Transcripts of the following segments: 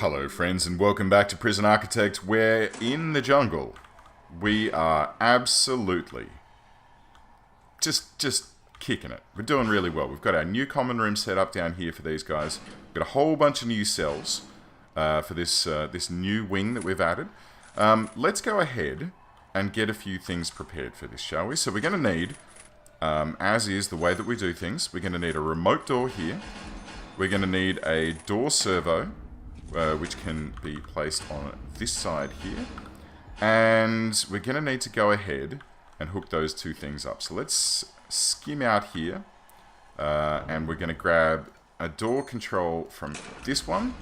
Hello friends and welcome back to Prison Architect, where in the jungle we are absolutely just kicking it. We're doing really well. We've got our new common room set up down here for these guys. We've got a whole bunch of new cells for this new wing that we've added. Let's go ahead and get a few things prepared for this, shall we? So we're going to need, as is the way that we do things, we're going to need a remote door here. We're going to need a door servo, which can be placed on this side here. And we're going to need to go ahead and hook those two things up. So let's skim out here. And we're going to grab a door control from this one.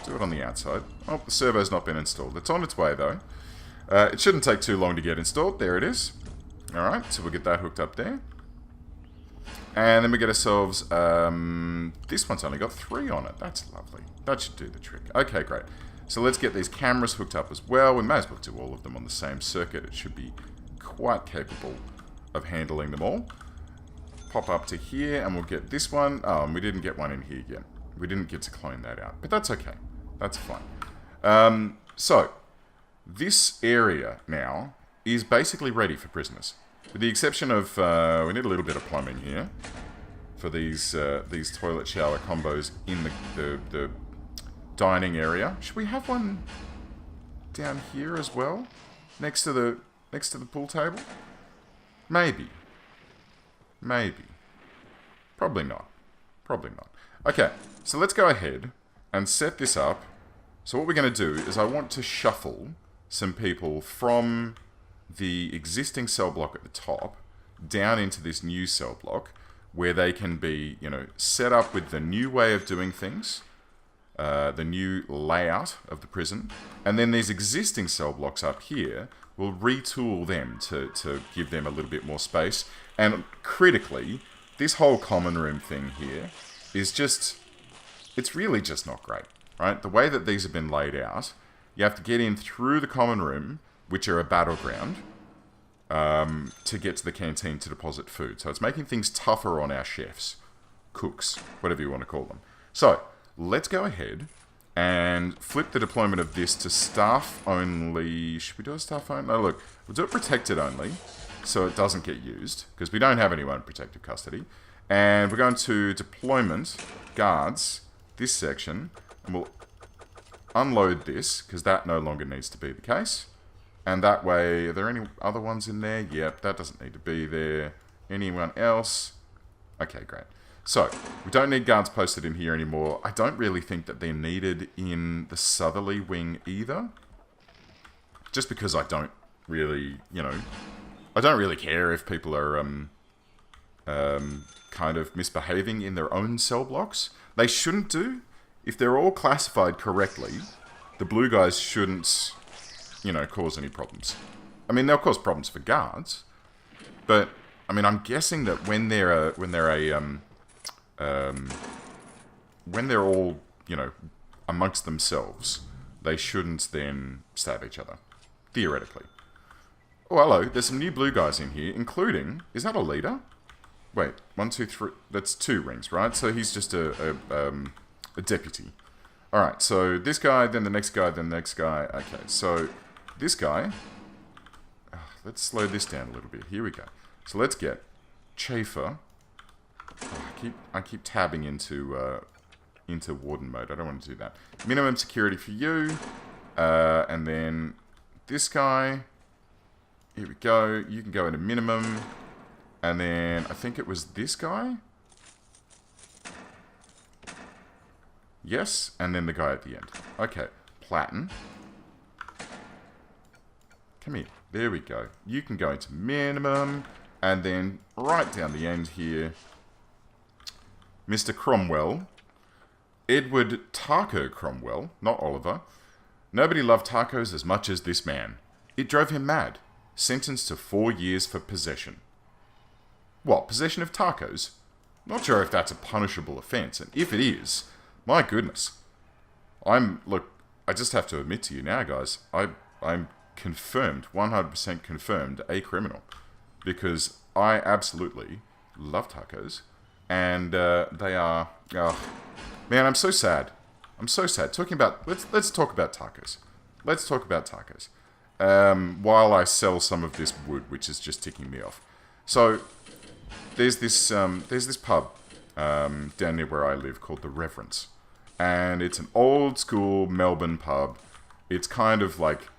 Do it on the outside. Oh, the servo's not been installed. It's on its way, though. It shouldn't take too long to get installed. There it is. Alright, so we'll get that hooked up there. And then we get ourselves, this one's only got 3 on it. That's lovely. That should do the trick. Okay, great. So let's get these cameras hooked up as well. We may as well do all of them on the same circuit. It should be quite capable of handling them all. Pop up to here, and we'll get this one. Oh, and we didn't get one in here yet. We didn't get to clone that out, but that's okay. That's fine. So, this area now is basically ready for prisoners. With the exception of, we need a little bit of plumbing here for these toilet shower combos in the dining area. Should we have one down here as well, next to the pool table? Maybe. Probably not. Okay, so let's go ahead and set this up. So what we're going to do is I want to shuffle some people from the existing cell block at the top down into this new cell block where they can be, set up with the new way of doing things, the new layout of the prison, and then these existing cell blocks up here, we'll retool them to give them a little bit more space. And critically, this whole common room thing here is just, it's really just not great, right? The way that these have been laid out, you have to get in through the common room, which are a battleground, to get to the canteen to deposit food. So it's making things tougher on our chefs, cooks, whatever you want to call them. So let's go ahead and flip the deployment of this to staff only. Should we do a staff only? No, look, we'll do it protected only, so it doesn't get used, because we don't have anyone in protective custody. And we're going to deployment guards, this section, and we'll unload this, because that no longer needs to be the case. And that way, are there any other ones in there? Yep, that doesn't need to be there. Anyone else? Okay, great. So, we don't need guards posted in here anymore. I don't really think that they're needed in the southerly wing either. Just because I don't really, I don't really care if people are kind of misbehaving in their own cell blocks. They shouldn't do. If they're all classified correctly, the blue guys shouldn't, cause any problems. I mean, they'll cause problems for guards, but I mean, I'm guessing that when they're all, amongst themselves, they shouldn't then stab each other, theoretically. Oh, hello, there's some new blue guys in here, including, is that a leader? Wait, 1, 2, 3, that's 2 rings, right? So he's just a deputy. Alright, so this guy, then the next guy, then the next guy. Okay, so this guy, let's slow this down a little bit. Here we go. So let's get Chafer. Oh, I keep tabbing into Warden mode. I don't want to do that. Minimum security for you. And then this guy. Here we go. You can go into minimum. And then I think it was this guy. Yes, and then the guy at the end. Okay, Platin. Come here. There we go. You can go into minimum. And then right down the end here, Mr. Cromwell. Edward Taco Cromwell, not Oliver. Nobody loved tacos as much as this man. It drove him mad. Sentenced to 4 years for possession. What, possession of tacos? Not sure if that's a punishable offence, and if it is, my goodness. Look, I just have to admit to you now, guys, I'm confirmed, 100% confirmed, a criminal. Because I absolutely love tacos, and they are... Oh, man, I'm so sad. I'm so sad. Talking about... Let's talk about tacos. Let's talk about tacos. While I sell some of this wood, which is just ticking me off. So, there's this pub down near where I live called the Reverence. And it's an old school Melbourne pub. It's kind of like,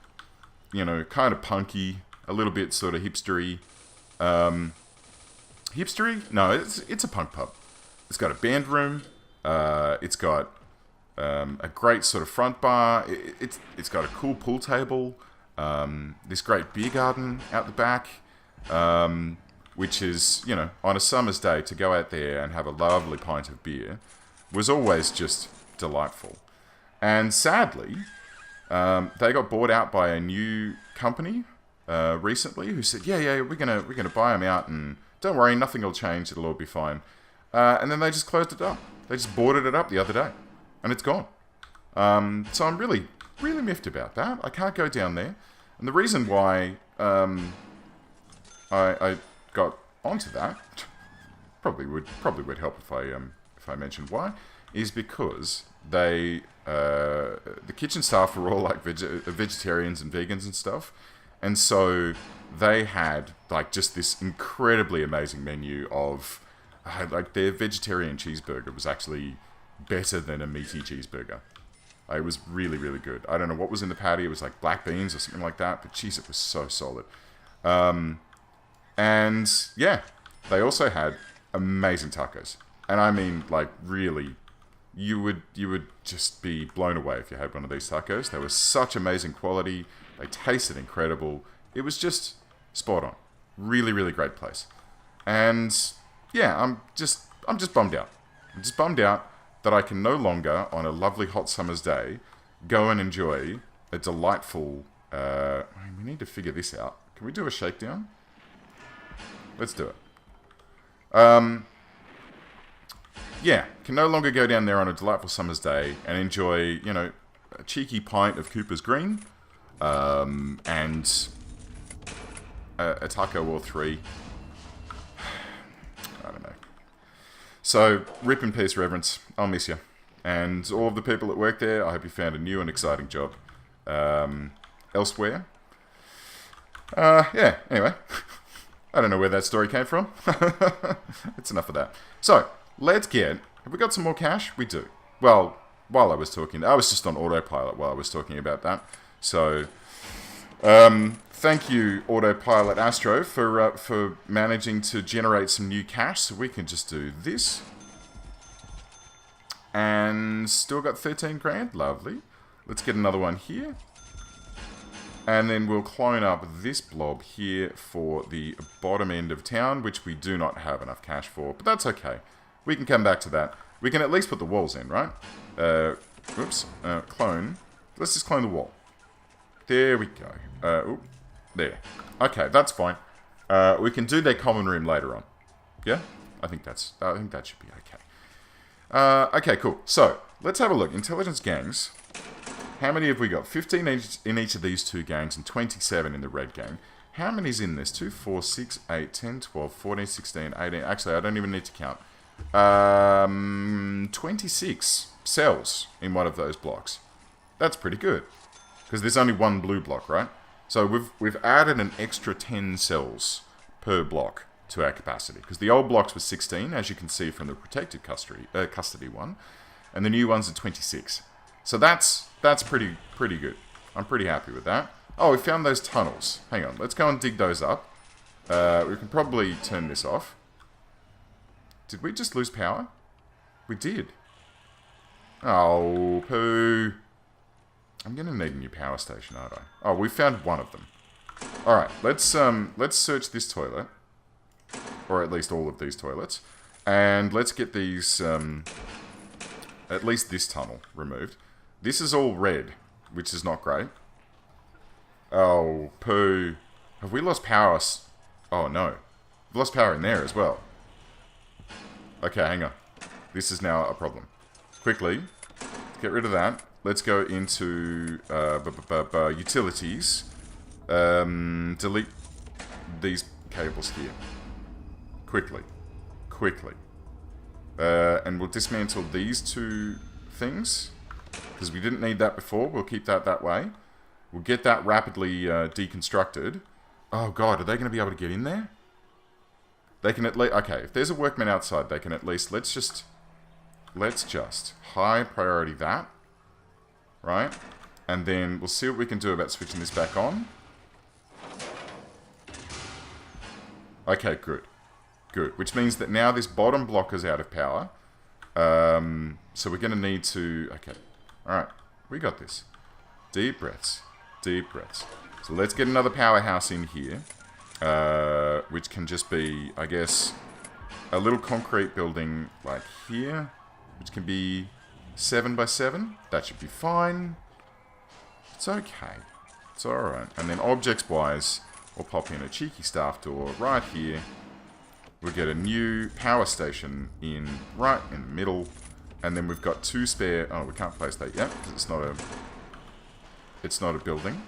you know, kind of punky, a little bit sort of hipstery. Hipstery? No, it's a punk pub. It's got a band room. It's got a great sort of front bar. It's got a cool pool table. This great beer garden out the back. Which is, you know, on a summer's day to go out there and have a lovely pint of beer was always just delightful. And sadly, they got bought out by a new company recently who said, yeah, we're gonna buy them out, and don't worry, nothing will change, it'll all be fine. And then they just closed it up. They just boarded it up the other day, and it's gone. So I'm really miffed about that. I can't go down there, and the reason why I got onto that probably would help if I mentioned why, is because they the kitchen staff were all like vegetarians and vegans and stuff, and so they had like just this incredibly amazing menu of like their vegetarian cheeseburger was actually better than a meaty cheeseburger. It was really good. I don't know what was in the patty. It was like black beans or something like that, but geez, it was so solid. And yeah, they also had amazing tacos. And I mean, like, really, you would just be blown away if you had one of these tacos. They were such amazing quality. They tasted incredible. It was just spot on. Really great place. And yeah, I'm just bummed out. I'm just bummed out that I can no longer, on a lovely hot summer's day, go and enjoy a delightful... we need to figure this out. Can we do a shakedown? Let's do it. Yeah, can no longer go down there on a delightful summer's day and enjoy, you know, a cheeky pint of Cooper's Green, and a taco or three. I don't know. So, rip in peace, Reverence. I'll miss you. And all of the people that work there, I hope you found a new and exciting job elsewhere. Yeah, anyway. I don't know where that story came from. It's enough of that. So, let's get... Have we got some more cash? We do. Well, while I was talking... I was just on autopilot while I was talking about that. So, thank you, autopilot Astro, for managing to generate some new cash. So we can just do this. And still got 13 grand. Lovely. Let's get another one here. And then we'll clone up this blob here for the bottom end of town, which we do not have enough cash for, but that's okay. We can come back to that. We can at least put the walls in, right? Clone. Let's just clone the wall. There we go. There. Okay, that's fine. We can do their common room later on. Yeah? I think that should be okay. Okay, cool. So, let's have a look. Intelligence gangs. How many have we got? 15 in each of these two gangs and 27 in the red gang. How many's in this? 2, 4, 6, 8, 10, 12, 14, 16, 18. Actually, I don't even need to count. 26 cells in one of those blocks. That's pretty good. Because there's only one blue block, right? So we've added an extra 10 cells per block to our capacity. Because the old blocks were 16, as you can see from the protected custody one. And the new ones are 26. So that's pretty good. I'm pretty happy with that. Oh, we found those tunnels. Hang on, let's go and dig those up. We can probably turn this off. Did we just lose power? We did. Oh, poo. I'm gonna need a new power station, aren't I? Oh, we found one of them. Alright, let's search this toilet. Or at least all of these toilets. And let's get these, at least this tunnel removed. This is all red, which is not great. Oh, poo. Have we lost power? Oh, no. We've lost power in there as well. Okay, hang on. This is now a problem. Quickly, get rid of that. Let's go into utilities. Delete these cables here. Quickly. And we'll dismantle these two things, because we didn't need that before. We'll keep that way. We'll get that rapidly deconstructed. Oh god, are they going to be able to get in there? They can at least... Okay, if there's a workman outside, they can at least... Let's just high priority that. Right? And then we'll see what we can do about switching this back on. Okay, good. Good. Which means that now this bottom block is out of power. So we're going to need to... Okay. Alright. We got this. Deep breaths. Deep breaths. So let's get another powerhouse in here. Which can just be, I guess, a little concrete building like here. Which can be 7 by 7. That should be fine. It's okay. It's alright. And then objects-wise, we'll pop in a cheeky staff door right here. We'll get a new power station in right in the middle. And then we've got 2 spare... Oh, we can't place that yet, because it's not a building.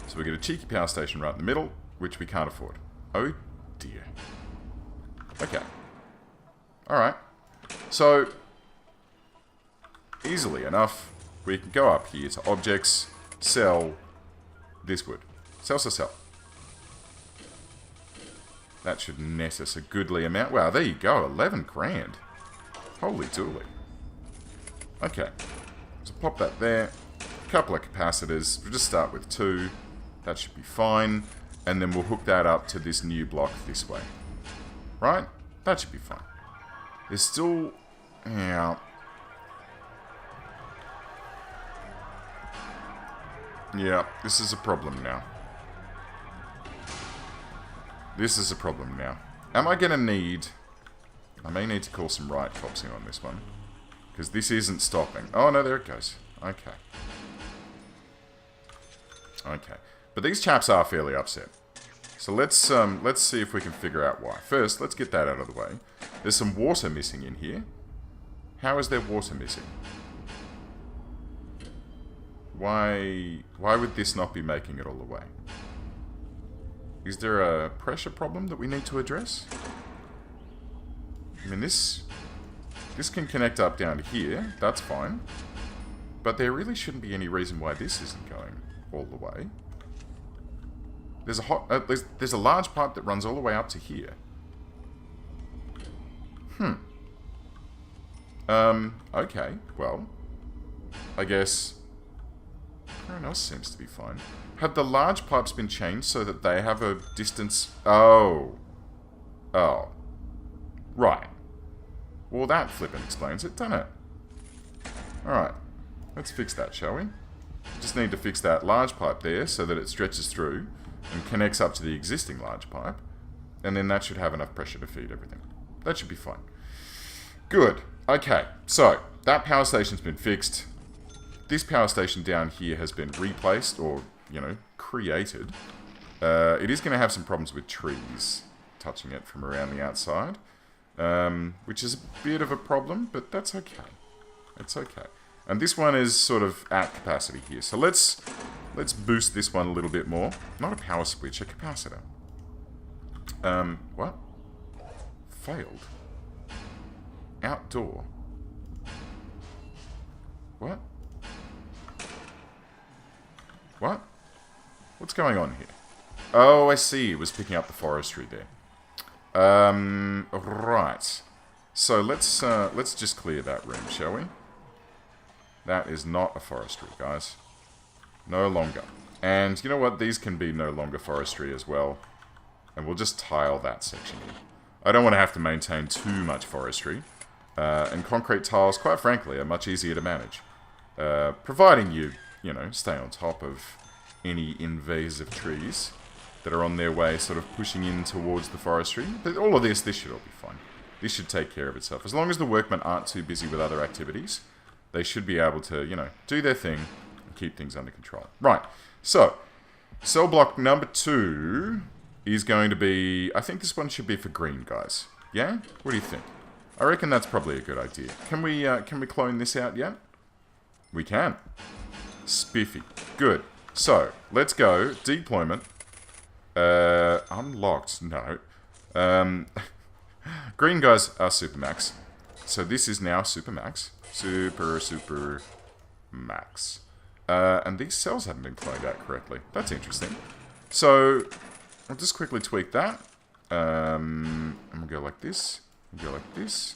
So we get a cheeky power station right in the middle, which we can't afford. Oh dear. Okay. Alright. So, easily enough, we can go up here to objects, sell this wood. Sell, sell, sell. That should net us a goodly amount. Wow, there you go, 11 grand. Holy dooly. Okay. So pop that there. A couple of capacitors. We'll just start with 2. That should be fine. And then we'll hook that up to this new block this way. Right? That should be fine. There's still... Yeah. Yeah, this is a problem now. This is a problem now. Am I going to need... I may need to call some riot cops in on this one. Because this isn't stopping. Oh, no, there it goes. Okay. Okay. But these chaps are fairly upset. So let's see if we can figure out why. First, let's get that out of the way. There's some water missing in here. How is there water missing? Why would this not be making it all the way? Is there a pressure problem that we need to address? I mean, this can connect up down to here. That's fine. But there really shouldn't be any reason why this isn't going all the way. There's a large pipe that runs all the way up to here. Okay, well, I guess everyone else seems to be fine. Have the large pipes been changed so that they have a distance? Oh. Oh. Right. Well, that flippin' explains it, doesn't it? Alright. Let's fix that, shall we? Just need to fix that large pipe there so that it stretches through and connects up to the existing large pipe. And then that should have enough pressure to feed everything. That should be fine. Good. Okay, so that power station's been fixed. This power station down here has been replaced or, you know, created. It is going to have some problems with trees touching it from around the outside. Which is a bit of a problem, but that's okay. It's okay. And this one is sort of at capacity here. So let's boost this one a little bit more. Not a power switch, a capacitor. What? Failed. Outdoor. What? What? What's going on here? Oh, I see. It was picking up the forestry there. Right. So let's just clear that room, shall we? That is not a forestry, guys. No longer. And you know what? These can be no longer forestry as well. And we'll just tile that section in. I don't want to have to maintain too much forestry. And concrete tiles, quite frankly, are much easier to manage. Providing you know, stay on top of any invasive trees that are on their way, sort of pushing in towards the forestry. But all of this should all be fine. This should take care of itself. As long as the workmen aren't too busy with other activities, they should be able to, you know, do their thing and keep things under control. Right. So, cell block number 2 is going to be... I think this one should be for green, guys. Yeah? What do you think? I reckon that's probably a good idea. Can we clone this out yet? We can. Spiffy. Good. So, let's go. Deployment. Unlocked. No. Green guys are Supermax. So this is now Supermax. Super Max. And these cells haven't been cloned out correctly. That's interesting. So, I'll just quickly tweak that. And we'll go like this. We'll go like this.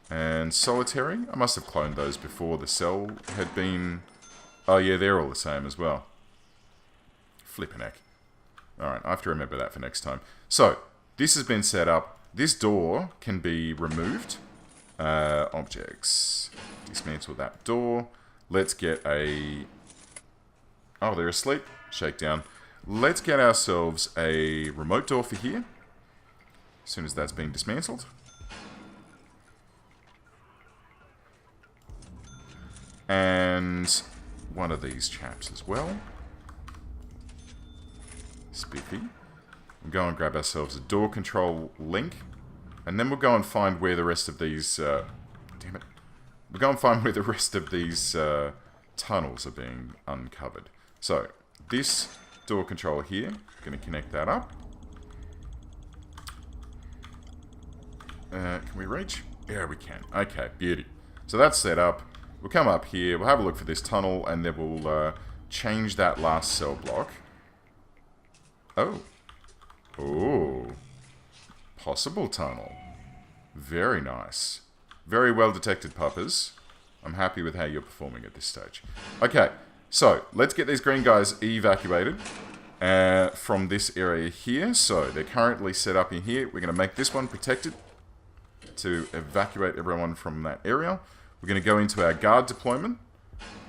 And solitary. I must have cloned those before the cell had been... Oh yeah, they're all the same as well. Flippin' heck. Alright, I have to remember that for next time. So, this has been set up. This door can be removed. Objects. Dismantle that door. Let's get a... Oh, they're asleep. Shakedown. Let's get ourselves a remote door for here. As soon as that's been dismantled. And one of these chaps as well. Spiffy. We'll go and grab ourselves a door control link. And then we'll go and find where the rest of these... damn it. We'll go and find where the rest of these tunnels are being uncovered. So, this door control here, going to connect that up. Can we reach? Yeah, we can. Okay, beauty. So that's set up. We'll come up here, we'll have a look for this tunnel, and then we'll change that last cell block. Oh. Oh. Possible tunnel. Very nice. Very well detected, puppers. I'm happy with how you're performing at this stage. Okay. So, let's get these green guys evacuated from this area here. So, they're currently set up in here. We're going to make this one protected to evacuate everyone from that area. We're going to go into our guard deployment.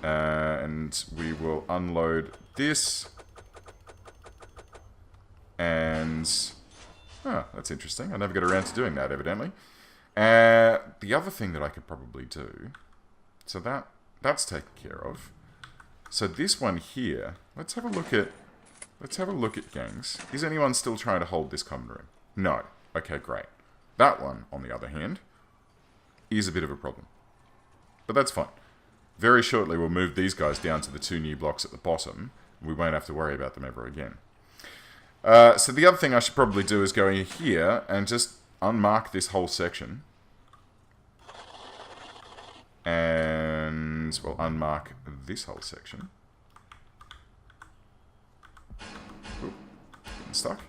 And we will unload this. And... Oh, that's interesting. I never got around to doing that, evidently. The other thing that I could probably do... So that's taken care of. So this one here, let's have a look at gangs. Is anyone still trying to hold this common room? No. Okay, great. That one, on the other hand, is a bit of a problem. But that's fine. Very shortly we'll move these guys down to the 2 new blocks at the bottom. We won't have to worry about them ever again. So the other thing I should probably do is go in here and just unmark this whole section. And we'll unmark this whole section. Oop, getting stuck.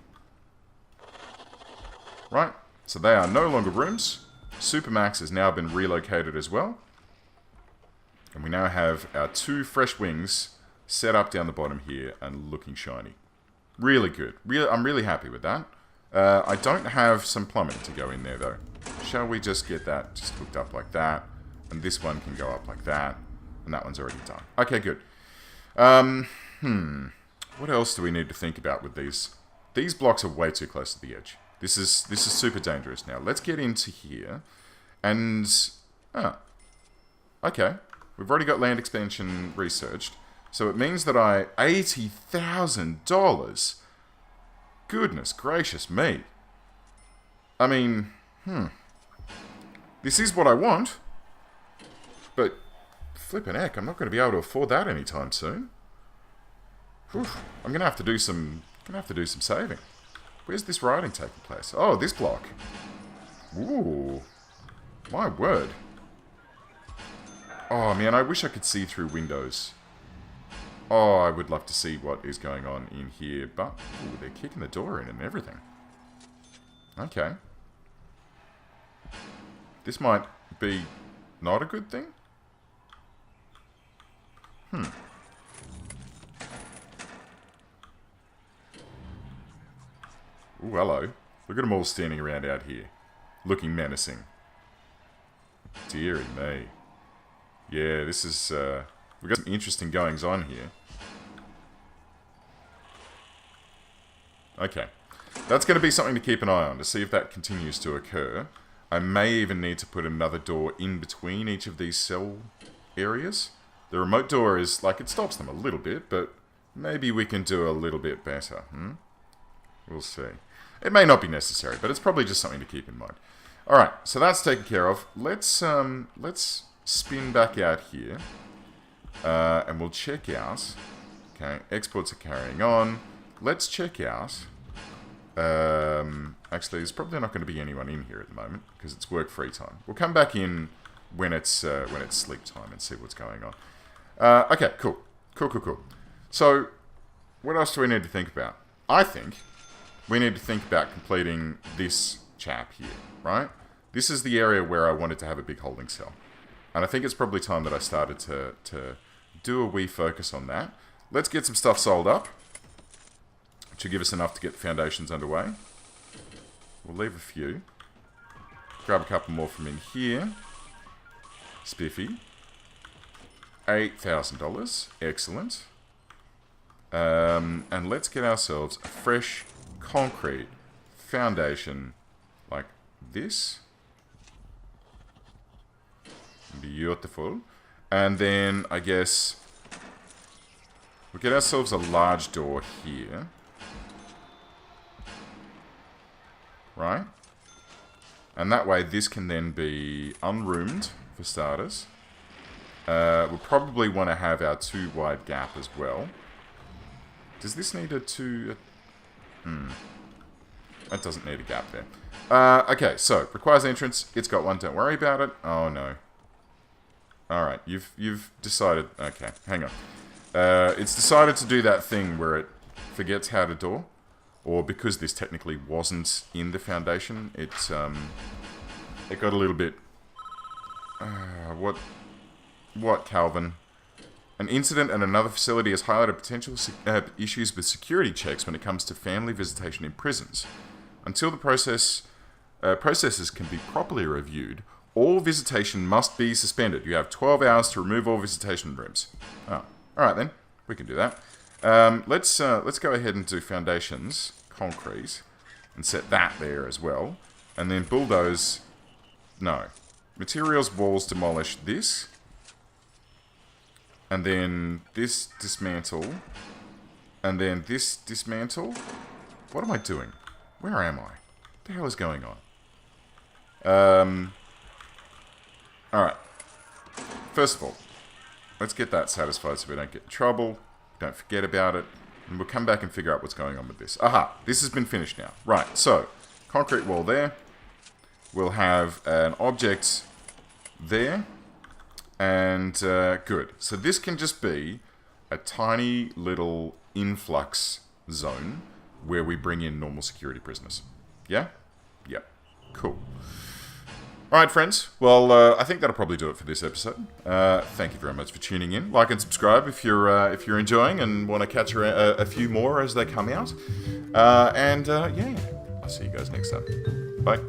Right, so they are no longer rooms. Supermax has now been relocated as well. And we now have our 2 fresh wings set up down the bottom here and looking shiny. Really good. I'm really happy with that. I don't have some plumbing to go in there though. Shall we just get that just hooked up like that? And this one can go up like that. And that one's already done. Okay, good. What else do we need to think about with these? These blocks are way too close to the edge. This is super dangerous now. Let's get into here. And... okay. We've already got land expansion researched. So it means that $80,000. Goodness gracious me. I mean, This is what I want. But, flippin' heck, I'm not going to be able to afford that anytime soon. Whew, I'm going to have to do some saving. Where's this riding taking place? Oh, this block. Ooh. My word. Oh, man, I wish I could see through windows. Oh, I would love to see what is going on in here, but... Ooh, they're kicking the door in and everything. Okay. This might be not a good thing? Ooh, hello. Look at them all standing around out here. Looking menacing. Deary me. Yeah, this is... we've got some interesting goings on here. Okay. That's going to be something to keep an eye on, to see if that continues to occur. I may even need to put another door in between each of these cell areas. The remote door is, like, it stops them a little bit, but maybe we can do a little bit better. We'll see. It may not be necessary, but it's probably just something to keep in mind. Alright, so that's taken care of. Let's spin back out here. And we'll check out... Okay, exports are carrying on. Let's check out Actually, there's probably not going to be anyone in here at the moment because it's work free time. We'll come back in when it's sleep time and see what's going on. Okay, cool. So, what else do we need to think about? I think we need to think about completing this chap here, right? This is the area where I wanted to have a big holding cell. And I think it's probably time that I started to do a wee focus on that. Let's get some stuff sold up. It should give us enough to get the foundations underway. We'll leave a few. Grab a couple more from in here. Spiffy. $8,000. Excellent. And let's get ourselves a fresh concrete foundation like this. Beautiful. And then I guess we'll get ourselves a large door here. Right? And that way this can then be unroomed for starters. We'll probably want to have our 2 wide gap as well. Does this need a 2... That doesn't need a gap there. Okay, so, requires entrance. It's got one, don't worry about it. Oh no. Alright, you've decided... Okay, hang on. It's decided to do that thing where it forgets how to door. Or because this technically wasn't in the foundation, it got a little bit... What, Calvin? An incident at another facility has highlighted potential issues with security checks when it comes to family visitation in prisons. Until the processes can be properly reviewed, all visitation must be suspended. You have 12 hours to remove all visitation rooms. Oh, alright then. We can do that. Let's go ahead and do foundations, concrete, and set that there as well. And then bulldoze... No. Materials, walls, demolish this. And then this dismantle. And then this dismantle. What am I doing? Where am I? What the hell is going on? Alright. First of all, let's get that satisfied so we don't get in trouble. Don't forget about it. And we'll come back and figure out what's going on with this. Aha! This has been finished now. Right, so, concrete wall there. We'll have an object there. And, good. So this can just be a tiny little influx zone where we bring in normal security prisoners. Yeah? Yep. Cool. Alright, friends. Well, I think that'll probably do it for this episode. Thank you very much for tuning in. Like and subscribe if you're enjoying and want to catch a few more as they come out. Yeah, I'll see you guys next time. Bye.